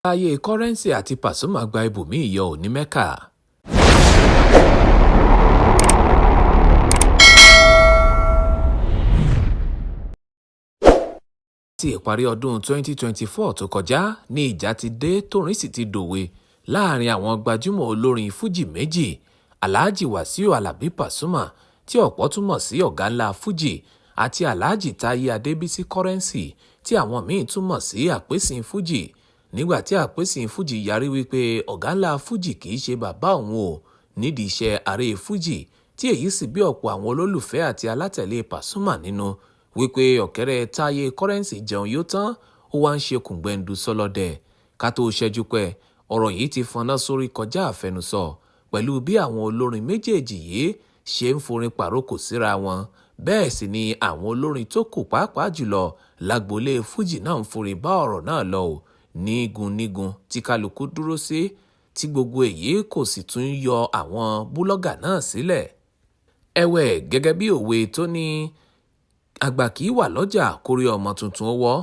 Taye Currency àti Pasuma gba Ibomi-In yọ ní Mẹ́kà. Láti ìparí ọdún 2024 tó kọjá ní ìjà ti dé tórin sì ti dòwe láàrin àwọn gbajúmọ̀ olórin Fuji méjì, Alhaji Wasiu Alabi Pasuma tí ọ̀pọ̀ túmọ̀ sí ọ̀gá ńlá Fuji àti Alhaji Taye Adébísí Currency tí àwọn míì túmọ̀ sí àpèsìn Fuji. Nígbà tí àpèsìn Fuji yarí wípé ọ̀gá ńlá Fuji kìí ṣe bàbá òun o nídìí iṣẹ́ aré Fuji, tí èyí sì bí ọ̀pọ̀ àwọn olólùfẹ́ àti alátẹ̀lé Pasuma nínú wípé ọ̀kẹ́rẹ́ Taye Currency jẹun yóò tán ó wá ń ṣe kùngbẹ́ndu sọlọ́dẹ. Ká tó ṣẹ́jú pẹ́ ọ̀rọ̀ yìí ti fọnná sórí kọjá àfẹnusọ pẹ̀lú bí àwọn olórin méjèèjì yìí ṣe ń forin pàrókò síra wọn. Bẹ́ẹ̀ sì ni àwọn olórin tó kù pàápàá jùlọ lágboolé Fuji náà ń forin bá ọ̀rọ̀ náà lọ ò nígun tí kálukú dúró sí, tí gbogbo èyí kò sì tún yọ àwọn búlọ́gà náà sílẹ̀. Ẹ̀wẹ̀, gẹ́gẹ́ bí òwe tó ní àgbà kì í wà lọ́jà kórí ọmọ tuntun ó wọ́,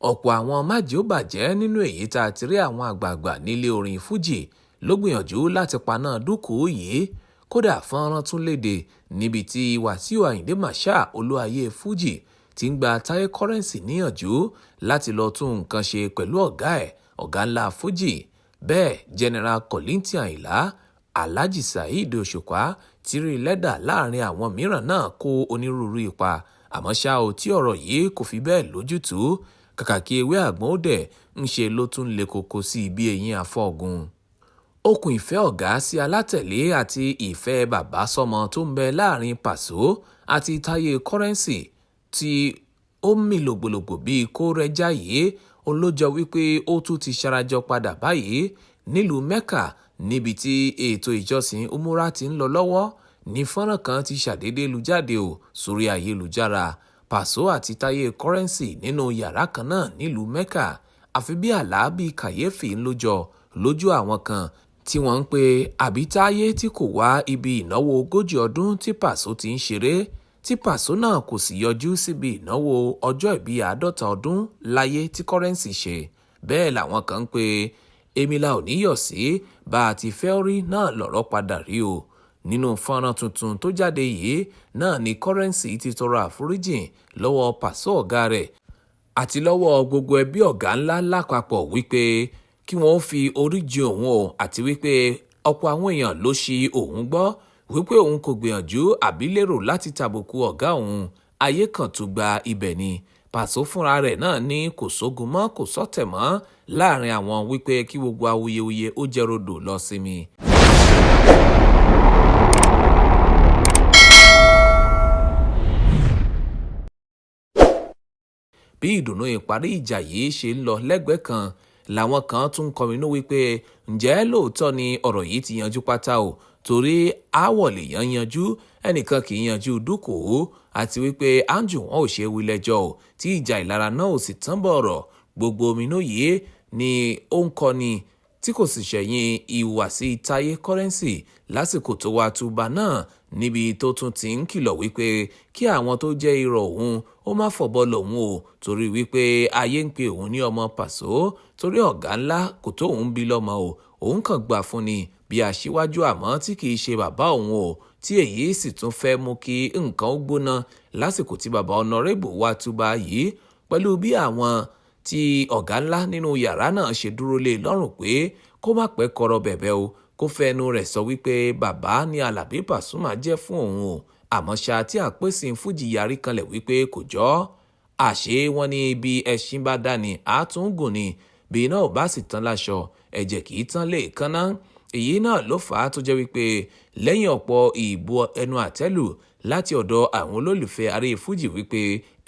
ọ̀pọ̀ àwọn májèóbàjẹ́ nínú èyí tá a ti rí àwọn àgbààgbà nílé orin Fuji ló gbìyànjú láti paná dúkùú yìí. Kódà fọ́nrán tún léde níbi tí Wasiu Ayinde Marshal olúayé Fuji ti ń gba Taye Currency níyànjú láti lọ tún nǹkan ṣe pẹ̀lú ọ̀gá ẹ̀, ọ̀gá ńlá Fuji. Bẹ́ẹ̀ General Kollington Ayinla, Alhaji Saheed Òṣùpá ti rí lẹ́dà láàrin àwọn mìíràn náà kó onírúurú ipa. Àmọ́ ṣá o, tí ọ̀rọ̀ yìí kò fi bẹ́ẹ̀ lójútùú, kàkà kí ewé àgbọn ó dẹ̀ ń ṣe ló tún le koko sí ibi eyín afọ́gun. Okùn ìfẹ́ ọ̀gá sí alátẹ̀lé àti ìfẹ́ bàbá sọ́mọ tó ń bẹ láàrin Paso àti Taye Currency tí ó mì lògbòlògbò bíi kó rẹ́jà yìí olójọ wípé ó tún ti ṣarajọ padà báyìí nílùú Mẹ́kà níbi tí ètò ìjọsìn umura ti ń lọ lọ́wọ́ ní fọ́nrán kan ti ṣàdédé lu jáde ò sórí ayélujára. Paso àti Taye Currency nínú yàrá kan náà nílùú Mẹ́kà, àfi bí àlá bíi kàyéfì ń lójú àwọn kan tí wọ́n ń pe àbí Taye tí kò wá ibi ìnáwó 40 ọdún tí Paso ti ń ṣeré, tí Paso náà kò sì yọjú síbi ìnáwó ọjọ́ ìbí 50 ọdún láyé tí Currency ṣe. Bẹ́ẹ̀ làwọn kan ń pe èmi la ò ní yọ̀ sí, bá a ti fẹ́ rí náà lọ̀rọ̀ padà rí o. Nínú fọ́nrán tuntun tó jáde yìí náà ni Currency ti tọrọ àforíjìn lọ́wọ́ Paso ọ̀gá rẹ̀ àti lọ́wọ́ gbogbo ẹbí ọ̀gá ńlá lápapọ̀ wípé kí wọ́n fi oríjì òun o, àti wípé ọ̀pọ̀ àwọn èèyàn ló ṣì òun gbọ́ wípé òun kò gbìyànjú àbí lérò láti tàbùkù ọ̀gá òun, ayé kan tó gba ibẹ̀ ni. Paso fúnra rẹ̀ náà ní kò sógun mọ́ kò sọ́tẹ̀ mọ́ láàrin àwọn wípé kí gbogbo awuyewuye ó jẹ́ rodò lọ sinmi. Bí ìdùnnú ìparí ìjà yìí ṣe ń lọ lẹ́gbẹ̀ẹ́ kan làwọn kan tún kọminú wípé ǹjẹ́ lóòótọ́ ni ọ̀rọ̀ yìí ti yanjú pátá o, torí aáwọ̀ lèèyàn yanjú, ẹnìkan kì í yanjú dúkòó, àti wípé áńjù wọn ò ṣe wí lẹ́jọ́ o, tí ìjà ìlara náà ò sì tán bọ̀rọ̀. Gbogbo ominú yìí ni ó ń kọni tí kò sì ṣẹ̀yìn ìhùwàsí Taye Currency lásìkò tó wá túbà náà, níbi tó tún ti ń kìlọ̀ wípé kí àwọn tó jẹ́ irọ́ òun ó má fọ̀bọ lòun o, torí wípé ayé ń pe òun ní ọmọ Paso, torí ọ̀gá ńlá kò tó òun bí lọ́mọ o, òun kàn gbà fún ni bí aṣíwájú àmọ́ tí kìí ṣe bàbá òun o, tí èyí sì tún fẹ́ mú kí nǹkan ó gbóná lásìkò tí bàbá Honorable wá túbà yìí, pẹ̀lú bí àwọn tí ọ̀gá ńlá nínú yàrá náà ṣe dúró lé lọ́rùn pé kó má pẹ́ kọ̀rọ̀ bẹ̀bẹ̀ o, kó fẹnu rẹ̀ sọ wípé bàbá ni Alabi Pasuma jẹ́ fún òun o. Àmọ́ ṣá tí àpèsìn Fuji yarí kanlẹ̀ wípé kò jọ, àṣé wọn ní bí ẹṣin bá dání àtúngùn ni, bí iná ò bá sì tán láṣọ ẹ̀jẹ̀ kì í tán lè kánná. Èyí náà ló fà á tó jẹ́ wípé lẹ́yìn ọ̀pọ̀ ìbò ẹnu àtẹ́lù láti ọ̀dọ̀ àwọn olólùfẹ́ aré Fuji wípé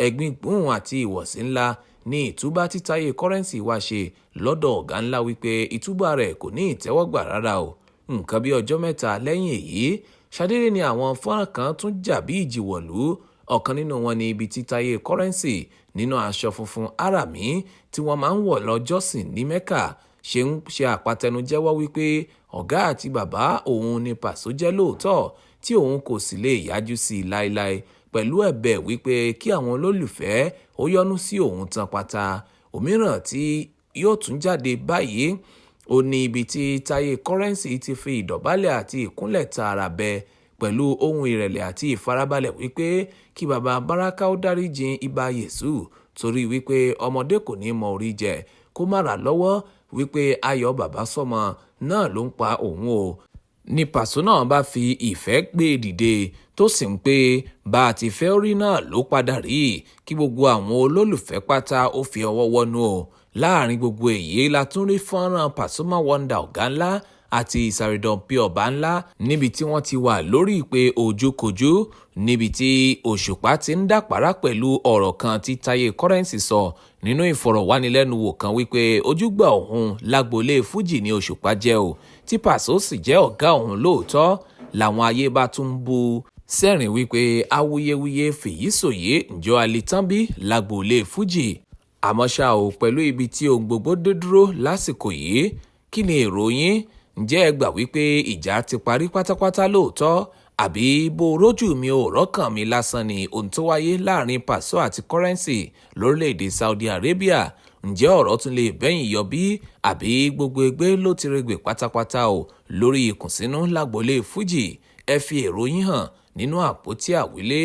ẹ̀gbin gbùn àti ìwọ̀sí ńlá ní ìtúbà tí Taye Currency wá ṣe lọ́dọ̀ ọ̀gá ńlá wípé ìtúbà rẹ̀ kò ní ìtẹ́wọ́gbà rárá o. Nǹkan bí ọjọ́ mẹ́ta lẹ́yìn èyí ṣàdédé ni àwọn fọ́nrán kan tún jà bí ìjìwọ̀lú. Ọ̀kan nínú wọn ni ibi tí Taye Currency nínú aṣọ funfun àràmì tí wọ́n máa ń wọ̀ lọ́jọ́sìn ní Mẹ́kà ṣe ń ṣe àpatẹnujẹ́wọ́ wípé ọ̀gá àti bàbá òun ni Paso jẹ́ lóòótọ́, tí òun kò sì lè yájú sí i láéláé, pẹ̀lú ẹ̀bẹ̀ wípé kí àwọn olólùfẹ́ ó yọ́nú sí òun tán pátá. Òmíràn tí yóò tún jáde báyìí. Ó ní ibi tí Taye Currency ti fi ìdọ̀bálẹ̀ àti ìkúnlẹ̀ tààrà bẹ̀ pẹ̀lú ohun ìrẹ̀lẹ̀ àti ìfarabalẹ̀ wípé kí baba Baraka ó dáríjìn Ìbà Yèṣù torí wípé ọmọdé kò ní mọ orí jẹ kó má rà lọ́wọ́ wípé ayọ̀ bàbá sọ́mọ náà ló ń pa òun o. Ní Pàṣọ náà bá fi ìfẹ́ gbé dìde tó sì ń pé bá a ti fẹ́ orí náà ló padà rí kí gbogbo àwọn olólùfẹ́ pátá ó fi ọwọ́ wọnú o. Láàrin gbogbo èyí la tún rí fọ́nrán Pasuma Wonder ọ̀gá ńlá àti ìsàrìdọ̀npé ọba ńlá níbi tí wọ́n ti wà lórí ìpè ojúkojú níbi tí òṣùpá ti ń dàpárá pẹ̀lú ọ̀rọ̀ kan tí Taye Currency sọ nínú ìfọ̀rọ̀wánilẹ́nuwò kan wípé ojúgbà òun lágboolé Fuji ní òṣùpá jẹ́ o tí Pàṣọ sì jẹ́ ọ̀gá òun lóòótọ́ làwọn ayé bá tún bú sẹ́rìn wípé awuyewuye fèyí sòye ǹjọ́ alitán bí lágboolé Fuji. Àmọ́ ṣá o pẹ̀lú ibi tí ohun gbogbo dé dúró lásìkò yìí kí ni èrò yín? Ǹjẹ́ ẹ gbà wípé ìjà ti parí pátápátá lóòótọ́ àbí bó rójú mi ò rọ́kàn mi lásán ni ohun tó wáyé láàrin Pàṣọ àti Currency lórílẹ̀‐èdè Saudi Arabia? Ǹjẹ́ ọ̀rọ̀ tún lè bẹ́yìn yọ bí àbí gbogbo ẹgbẹ́ ló ti rẹgbẹ̀ pátápátá o lórí ìkùnsínú lágboolé Fuji? Ẹ fi èrò yín hàn nínú àpótí àwílé.